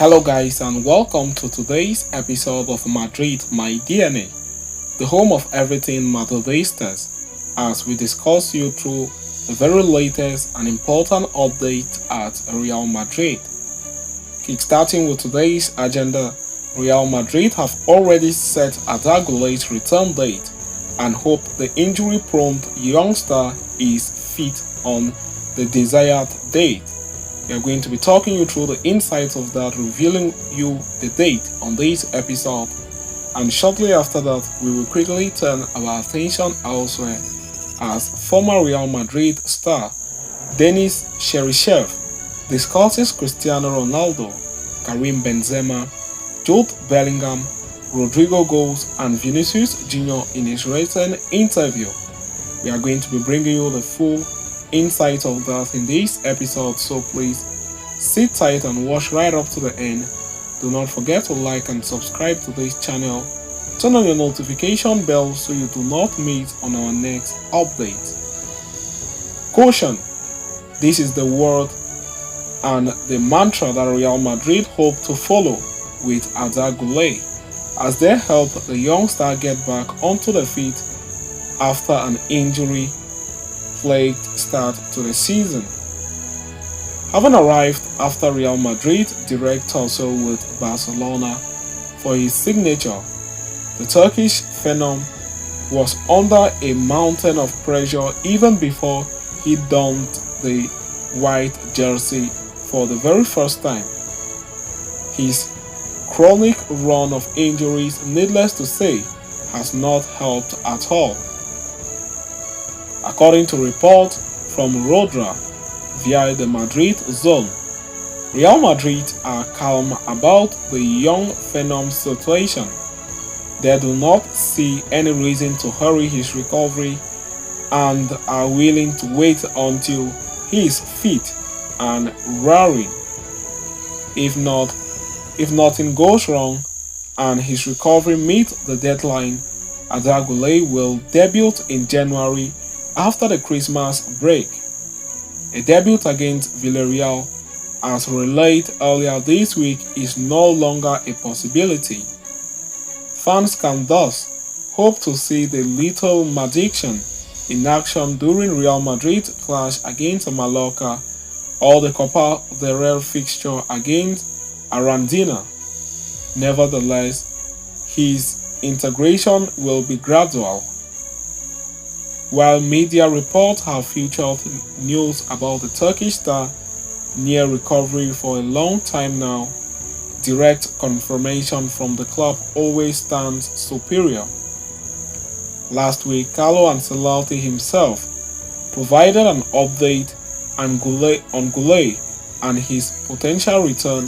Hello, guys, and welcome to today's episode of Madrid, My DNA, the home of everything Madridistas, as we discuss you through the very latest and important update at Real Madrid. Kickstarting with today's agenda, Real Madrid have already set Arda Guler'S return date and hope the injury-prone youngster is fit on the desired date. We are going to be talking you through the insights of that, revealing you the date on this episode, and shortly after that, we will quickly turn our attention elsewhere as former Real Madrid star Denis Cheryshev discusses Cristiano Ronaldo, Karim Benzema, Jude Bellingham, Rodrigo Goes, and Vinicius Jr. in his recent interview. We are going to be bringing you the full insight of that in this episode, so please sit tight and watch right up to the end. Do not forget to like and subscribe to this channel. Turn on your notification bell so you do not miss on our next update. Caution: this is the word and the mantra that Real Madrid hope to follow with Arda Güler as they help the young star get back onto the feet after an injury-plagued start to the season. Having arrived after Real Madrid direct tussle with Barcelona for his signature, the Turkish phenom was under a mountain of pressure even before he donned the white jersey for the very first time. His chronic run of injuries, needless to say, has not helped at all. According to reports from Rodra via the Madrid Zone, Real Madrid are calm about the young phenom's situation. They do not see any reason to hurry his recovery and are willing to wait until he is fit and raring. If nothing goes wrong and his recovery meets the deadline, Arda Güler will debut in January after the Christmas break. A debut against Villarreal, as relayed earlier this week, is no longer a possibility. Fans can thus hope to see the little magician in action during Real Madrid's clash against Mallorca or the Copa del Rey fixture against Arandina. Nevertheless, his integration will be gradual. While media reports have featured news about the Turkish star near recovery for a long time now, direct confirmation from the club always stands superior. Last week, Carlo Ancelotti himself provided an update on Güler and his potential return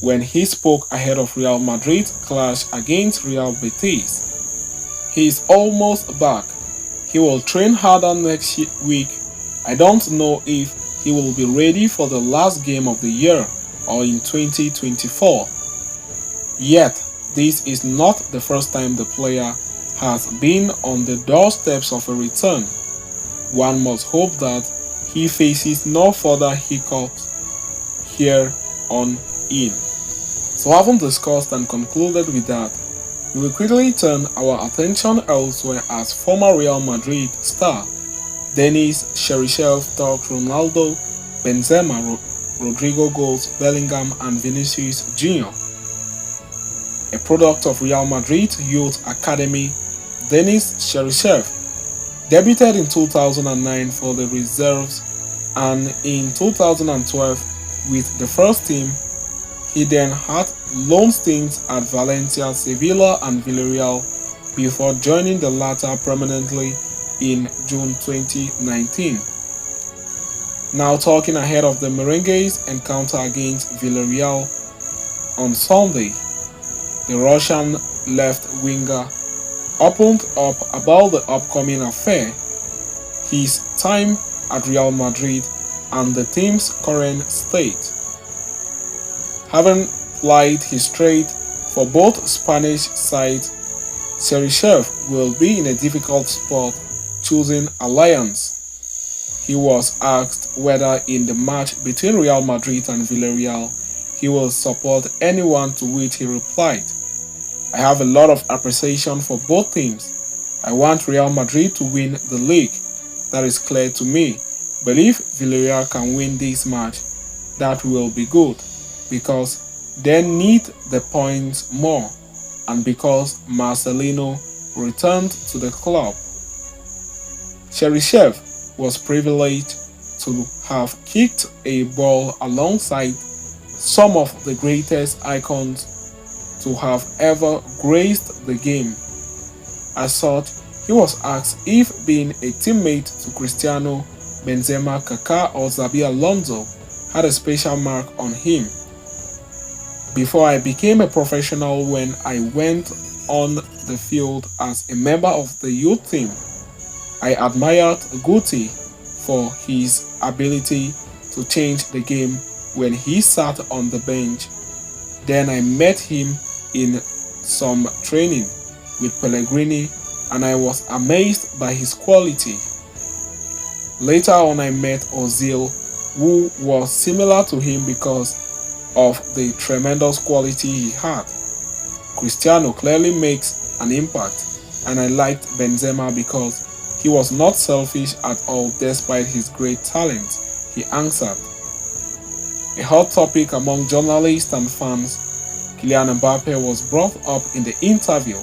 when he spoke ahead of Real Madrid's clash against Real Betis. He is almost back. He will train harder next week. I don't know if he will be ready for the last game of the year or in 2024. Yet, this is not the first time the player has been on the doorsteps of a return. One must hope that he faces no further hiccups here on in. So, having discussed and concluded with that, we will quickly turn our attention elsewhere as former Real Madrid star Denis Cheryshev talks Ronaldo, Benzema, Rodrigo Goes, Bellingham, and Vinicius Jr. A product of Real Madrid Youth Academy, Denis Cheryshev debuted in 2009 for the reserves and in 2012 with the first team. He then had loan stints at Valencia, Sevilla, and Villarreal before joining the latter permanently in June 2019. Now talking ahead of the Merengues' encounter against Villarreal on Sunday, the Russian left winger opened up about the upcoming affair, his time at Real Madrid, and the team's current state. Having plied his trade for both Spanish sides, Cheryshev will be in a difficult spot choosing alliance. He was asked whether in the match between Real Madrid and Villarreal he will support anyone, to which he replied, I have a lot of appreciation for both teams. I want Real Madrid to win the league. That is clear to me. But if Villarreal can win this match, that will be good, because they need the points more, and because Marcelino returned to the club. Cheryshev was privileged to have kicked a ball alongside some of the greatest icons to have ever graced the game. As such, he was asked if being a teammate to Cristiano, Benzema, Kaká or Xabi Alonso had a special mark on him. Before I became a professional, when I went on the field as a member of the youth team, I admired Guti for his ability to change the game when he sat on the bench. Then I met him in some training with Pellegrini, and I was amazed by his quality. Later on, I met Ozil, who was similar to him because of the tremendous quality he had. Cristiano clearly makes an impact, and I liked Benzema because he was not selfish at all despite his great talent, he answered. A hot topic among journalists and fans, Kylian Mbappe was brought up in the interview.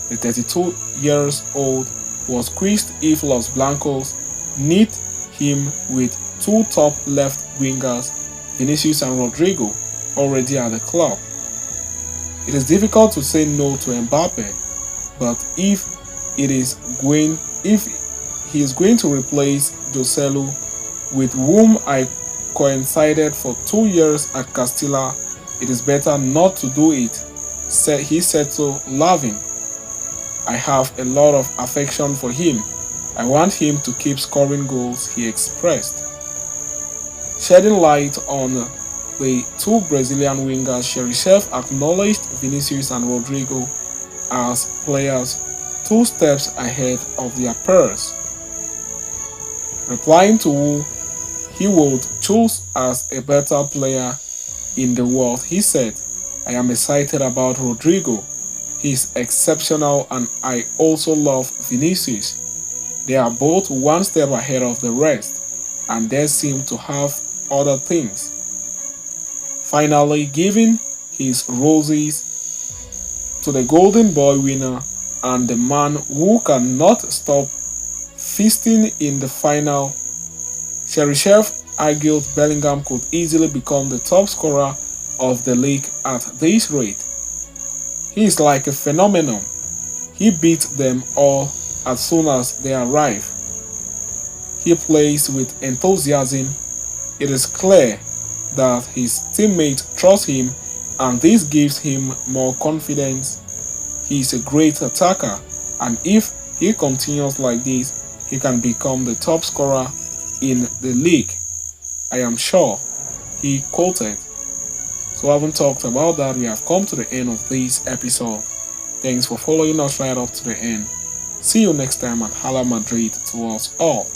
The 32 years old was quizzed if Los Blancos need him with two top left wingers, Vinicius and Rodrigo, already at the club. It is difficult to say no to Mbappe, but if he is going to replace Joselu, with whom I coincided for 2 years at Castilla, it is better not to do it, he said so, laughing. I have a lot of affection for him. I want him to keep scoring goals, he expressed. Shedding light on the two Brazilian wingers, Cheryshev acknowledged Vinicius and Rodrigo as players 2 steps ahead of their peers. Replying to who he would choose as a better player in the world, he said, I am excited about Rodrigo. He is exceptional, and I also love Vinicius. They are both 1 step ahead of the rest, and they seem to have other things. Finally, giving his roses to the Golden Boy winner and the man who cannot stop feasting in the final, Cheryshev argued Bellingham could easily become the top scorer of the league at this rate. He is like a phenomenon. He beats them all as soon as they arrive. He plays with enthusiasm. It is clear that his teammates trust him, and this gives him more confidence. He is a great attacker, and if he continues like this, he can become the top scorer in the league. I am sure, he quoted. So having talked about that, we have come to the end of this episode. Thanks for following us right up to the end. See you next time, and Hala Madrid to us all.